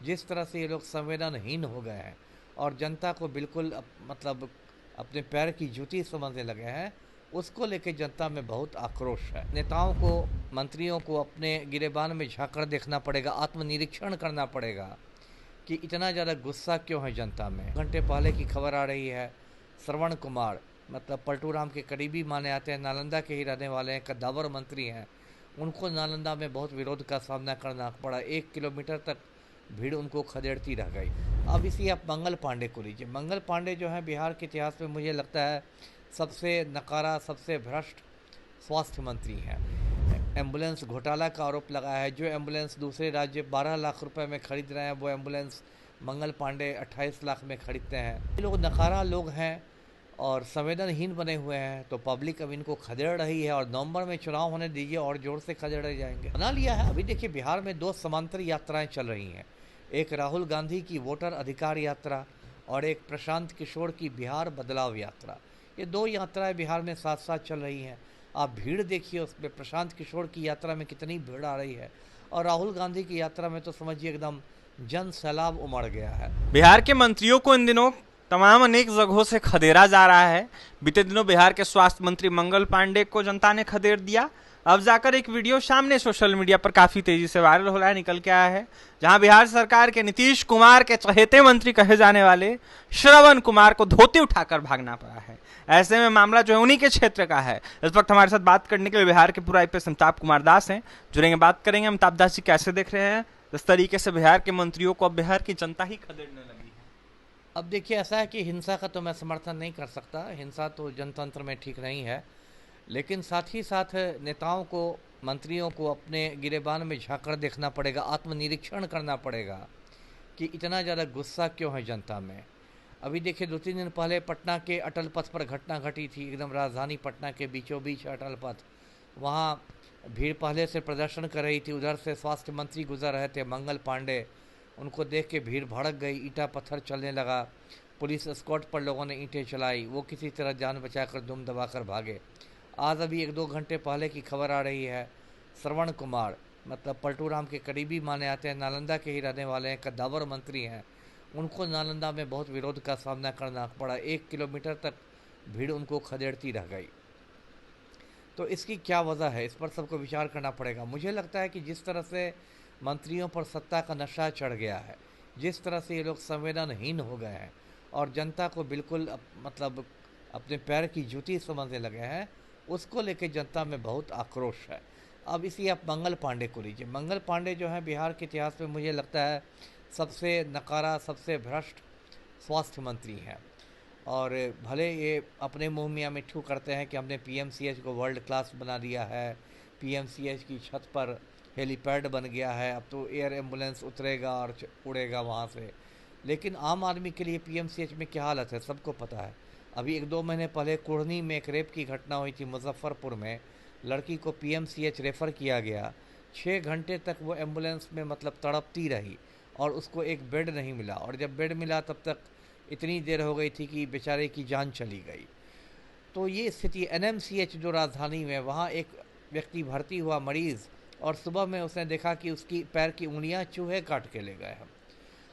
जिस तरह से ये लोग संवेदनहीन हो गए हैं और जनता को बिल्कुल मतलब अपने पैर की जूती समझने लगे हैं, उसको लेके जनता में बहुत आक्रोश है। नेताओं को, मंत्रियों को अपने गिरेबान में झांककर देखना पड़ेगा, आत्मनिरीक्षण करना पड़ेगा कि इतना ज़्यादा गुस्सा क्यों है जनता में। घंटे पहले की खबर आ रही है, श्रवण कुमार मतलब पलटू राम के करीबी माने आते हैं, नालंदा के ही रहने वाले हैं, कद्दावर मंत्री हैं, उनको नालंदा में बहुत विरोध का सामना करना पड़ा। 1 किलोमीटर तक भीड़ उनको खदेड़ती रह गई। अब इसी आप मंगल पांडे को लीजिए। मंगल पांडे जो है बिहार के इतिहास में मुझे लगता है सबसे नकारा, सबसे भ्रष्ट स्वास्थ्य मंत्री हैं। एम्बुलेंस घोटाला का आरोप लगा है। जो एम्बुलेंस दूसरे राज्य 12 लाख रुपए में खरीद रहे हैं, वो एम्बुलेंस मंगल पांडे 28 लाख में खरीदते हैं। ये लोग नकारा लोग हैं और संवेदनहीन बने हुए हैं, तो पब्लिक अब इनको खदेड़ रही है और नवंबर में चुनाव होने दीजिए और जोर से खदेड़े जाएंगे। बना लिया है। अभी देखिए बिहार में 2 समांतर यात्राएं चल रही हैं, एक राहुल गांधी की वोटर अधिकार यात्रा और एक प्रशांत किशोर की बिहार बदलाव यात्रा। ये 2 यात्राएं बिहार में साथ साथ चल रही हैं। आप भीड़ देखिए उसमें, प्रशांत किशोर की यात्रा में कितनी भीड़ आ रही है और राहुल गांधी की यात्रा में तो समझिए एकदम जन सैलाब उमड़ गया है। बिहार के मंत्रियों को इन दिनों तमाम अनेक जगहों से खदेड़ा जा रहा है। बीते दिनों बिहार के स्वास्थ्य मंत्री मंगल पांडे को जनता ने खदेड़ दिया। अब जाकर एक वीडियो सामने सोशल मीडिया पर काफी तेजी से वायरल हो रहा है, निकल के आया है, जहां बिहार सरकार के नीतीश कुमार के चहेते मंत्री कहे जाने वाले श्रवण कुमार को धोती उठाकर भागना पड़ा है। ऐसे में मामला जो है उन्हीं के क्षेत्र का है। इस वक्त हमारे साथ बात करने के लिए बिहार के पूर्व आईपीएस अमिताभ कुमार दास हैं, जुड़ेंगे, बात करेंगे। अमिताभ दास जी, कैसे देख रहे हैं इस तरीके से बिहार के मंत्रियों को अब बिहार की जनता ही खदेड़ने लगी है? अब देखिए ऐसा है कि हिंसा का तो मैं समर्थन नहीं कर सकता, हिंसा तो जनतंत्र में ठीक नहीं है, लेकिन साथ ही साथ नेताओं को, मंत्रियों को अपने गिरेबान में झांककर देखना पड़ेगा, आत्मनिरीक्षण करना पड़ेगा कि इतना ज़्यादा गुस्सा क्यों है जनता में। अभी देखिए 2-3 दिन पहले पटना के अटल पथ पर घटना घटी थी, एकदम राजधानी पटना के बीचों बीच अटल पथ, वहाँ भीड़ पहले से प्रदर्शन कर रही थी। उधर से स्वास्थ्य मंत्री गुजर रहे थे मंगल पांडे, उनको देख के भीड़ भड़क गई, ईंटा पत्थर चलने लगा, पुलिस स्कॉट पर लोगों ने ईंटें चलाई, वो किसी तरह जान बचाकर दुम दबाकर भागे। आज अभी 1-2 घंटे पहले की खबर आ रही है, श्रवण कुमार मतलब पलटू राम के करीबी माने आते हैं, नालंदा के ही रहने वाले हैं, कद्दावर मंत्री हैं, उनको नालंदा में बहुत विरोध का सामना करना पड़ा। 1 किलोमीटर तक भीड़ उनको खदेड़ती रह गई। तो इसकी क्या वजह है, इस पर सबको विचार करना पड़ेगा। मुझे लगता है कि जिस तरह से मंत्रियों पर सत्ता का नशा चढ़ गया है, जिस तरह से ये लोग संवेदनहीन हो गए हैं और जनता को बिल्कुल मतलब अपने पैर की जूती समझने लगे हैं, उसको लेके जनता में बहुत आक्रोश है। अब इसी आप मंगल पांडे को लीजिए। मंगल पांडे जो है बिहार के इतिहास में मुझे लगता है सबसे नकारा, सबसे भ्रष्ट स्वास्थ्य मंत्री हैं। और भले ये अपने मुंह मियाँ मिट्ठू करते हैं कि हमने पीएमसीएच को वर्ल्ड क्लास बना दिया है, पीएमसीएच की छत पर हेलीपैड बन गया है, अब तो एयर एम्बुलेंस उतरेगा और उड़ेगा वहाँ से, लेकिन आम आदमी के लिए पीएमसीएच में क्या हालत है सबको पता है। अभी 1-2 महीने पहले कुढ़नी में एक रेप की घटना हुई थी मुजफ्फरपुर में, लड़की को पीएमसीएच रेफ़र किया गया, 6 घंटे तक वो एम्बुलेंस में मतलब तड़पती रही और उसको एक बेड नहीं मिला, और जब बेड मिला तब तक इतनी देर हो गई थी कि बेचारे की जान चली गई। तो ये स्थिति एनएमसीएच जो राजधानी में, वहाँ एक व्यक्ति भर्ती हुआ मरीज़, और सुबह में उसने देखा कि उसकी पैर की उंगलियां चूहे काट के ले गए हैं।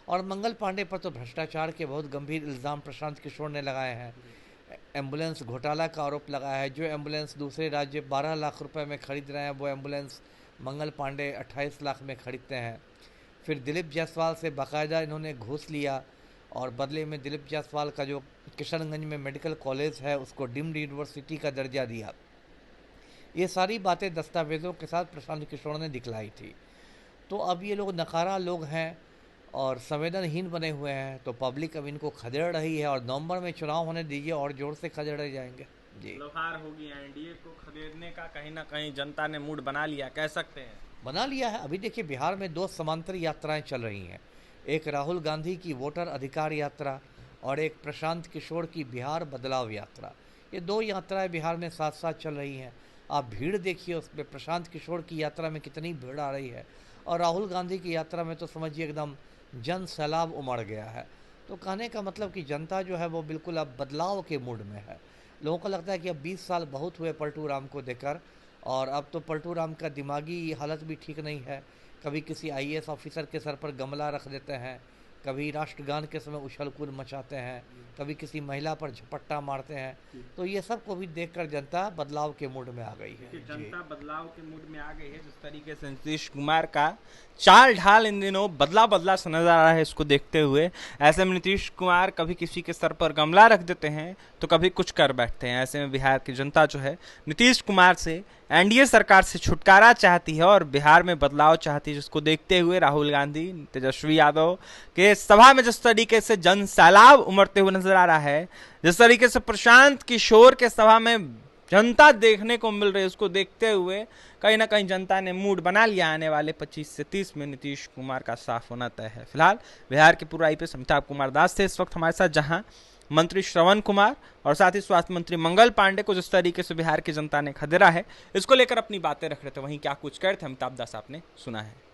और मंगल पांडे पर तो भ्रष्टाचार के बहुत गंभीर इल्ज़ाम प्रशांत किशोर ने लगाए हैं। एम्बुलेंस घोटाला का आरोप लगाया है। जो एम्बुलेंस दूसरे राज्य 12 लाख रुपए में खरीद रहे हैं, वो एम्बुलेंस मंगल पांडे 28 लाख में खरीदते हैं। फिर दिलीप जायसवाल से बाकायदा इन्होंने घूस लिया और बदले में दिलीप जायसवाल का जो किशनगंज में मेडिकल कॉलेज है उसको डीम्ड यूनिवर्सिटी का दर्जा दिया। ये सारी बातें दस्तावेज़ों के साथ प्रशांत किशोर ने दिखलाई थी। तो अब ये लोग नकारा लोग हैं और संवेदनहीन बने हुए हैं, तो पब्लिक अब इनको खदेड़ रही है और नवंबर में चुनाव होने दीजिए और जोर से खदेड़े जाएंगे। जी, हार होगी, एनडीए को खदेड़ने का कहीं ना कहीं जनता ने मूड बना लिया, कह सकते हैं। बना लिया है। अभी देखिए बिहार में 2 समांतर यात्राएं चल रही हैं, एक राहुल गांधी की वोटर अधिकार यात्रा और एक प्रशांत किशोर की बिहार बदलाव यात्रा। ये 2 यात्राएं बिहार में साथ साथ चल रही हैं। आप भीड़ देखिए उसमें, प्रशांत किशोर की यात्रा में कितनी भीड़ आ रही है और राहुल गांधी की यात्रा में तो समझिए एकदम जन सैलाब उमड़ गया है। तो कहने का मतलब कि जनता जो है वो बिल्कुल अब बदलाव के मूड में है। लोगों को लगता है कि अब 20 साल बहुत हुए पलटू राम को देखकर, और अब तो पलटू राम का दिमागी हालत भी ठीक नहीं है, कभी किसी आईएएस ऑफिसर के सर पर गमला रख देते हैं, कभी राष्ट्रगान के समय उछल कूद मचाते हैं, कभी किसी महिला पर झपट्टा मारते हैं। तो ये सब को भी देखकर जनता बदलाव के मूड में आ गई है। जनता बदलाव के मूड में आ गई है। जिस तरीके से नीतीश कुमार का चाल ढाल इन दिनों बदला बदला सा नजर आ रहा है, इसको देखते हुए ऐसे में नीतीश कुमार कभी किसी के सर पर गमला रख देते हैं तो कभी कुछ कर बैठते हैं। ऐसे में बिहार की जनता जो है नीतीश कुमार से, एनडीए सरकार से छुटकारा चाहती है और बिहार में बदलाव चाहती है, जिसको देखते हुए राहुल गांधी, तेजस्वी यादव के सभा में जिस तरीके से जन सैलाब उमड़ते हुए नजर आ रहा है, जिस तरीके से प्रशांत किशोर के सभा में जनता देखने को मिल रही है, उसको देखते हुए कहीं ना कहीं जनता ने मूड बना लिया। आने वाले 25 से 30 में नीतीश कुमार का साफ होना तय है। फिलहाल बिहार के पूर्व आईपीएस अमिताभ कुमार दास थे इस वक्त हमारे साथ, जहां मंत्री श्रवण कुमार और साथ ही स्वास्थ्य मंत्री मंगल पांडे को जिस तरीके से बिहार की जनता ने खदेड़ा है, इसको लेकर अपनी बातें रख रहे थे। वहीं क्या कुछ कह रहे थे अमिताभ दास आपने सुना है।